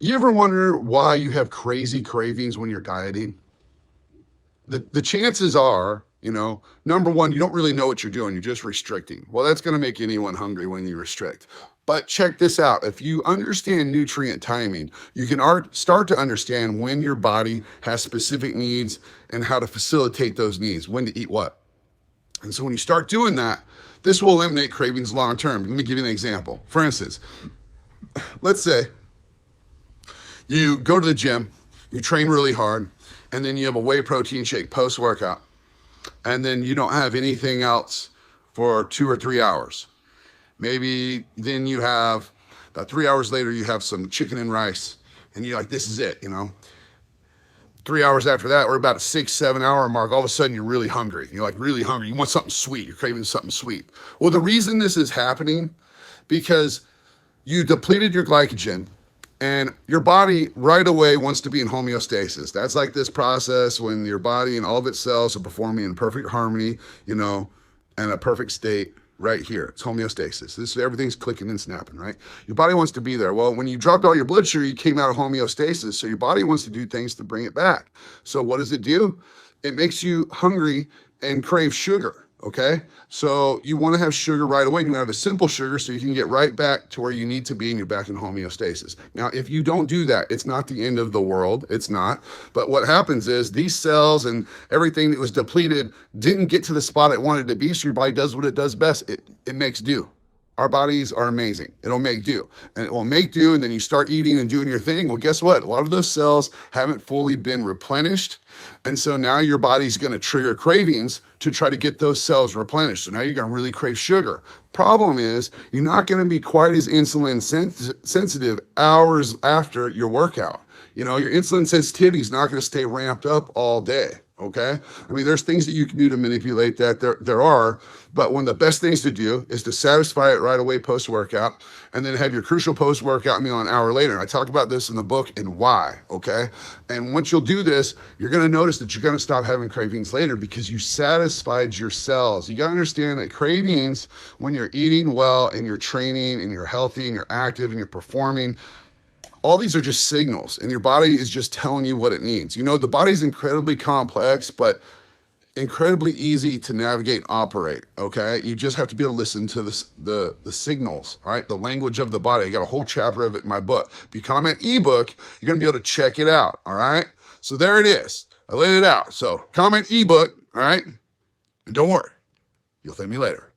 You ever wonder why you have crazy cravings when you're dieting? The chances are, number one, you don't really know what you're doing. You're just restricting. Well, that's going to make anyone hungry when you restrict. But check this out. If you understand nutrient timing, you can start to understand when your body has specific needs and how to facilitate those needs, when to eat what. And so when you start doing that, this will eliminate cravings long term. Let me give you an example. For instance, let's say you go to the gym, you train really hard, and then you have a whey protein shake post workout, and then you don't have anything else for 2 or 3 hours. Maybe then you have about 3 hours later, you have some chicken and rice, and you're like, this is it, 3 hours after that, or about a 6, 7 hour mark, all of a sudden you're really hungry. You're like really hungry. You want something sweet. You're craving something sweet. Well, the reason this is happening, because you depleted your glycogen, and your body right away wants to be in homeostasis. That's like this process when your body and all of its cells are performing in perfect harmony, and a perfect state right here. It's homeostasis. Everything's clicking and snapping, right? Your body wants to be there. Well, when you dropped all your blood sugar, you came out of homeostasis. So your body wants to do things to bring it back. So what does it do? It makes you hungry and crave sugar. Okay, so you want to have sugar right away. You want to have a simple sugar so you can get right back to where you need to be and you're back in homeostasis. Now, if you don't do that, it's not the end of the world. It's not. But what happens is these cells and everything that was depleted didn't get to the spot it wanted to be. So your body does what it does best. It makes do. Our bodies are amazing. It'll make do. And it will make do, and then you start eating and doing your thing. Well, guess what? A lot of those cells haven't fully been replenished. And so now your body's going to trigger cravings to try to get those cells replenished. So now you're going to really crave sugar. Problem is, you're not going to be quite as insulin sensitive hours after your workout. Your insulin sensitivity is not going to stay ramped up all day. Okay. I mean, there's things that you can do to manipulate that. There are, but one of the best things to do is to satisfy it right away post-workout, and then have your crucial post-workout meal an hour later. I talk about this in the book and why. Okay. And once you'll do this, you're going to notice that you're going to stop having cravings later because you satisfied your cells. You got to understand that cravings, when you're eating well and you're training and you're healthy and you're active and you're performing, all these are just signals, and your body is just telling you what it needs. The body's incredibly complex, but incredibly easy to navigate and operate, okay? You just have to be able to listen to the signals, all right? The language of the body. I got a whole chapter of it in my book. If you comment ebook, you're going to be able to check it out, all right? So there it is. I laid it out. So comment ebook, all right? And don't worry, you'll thank me later.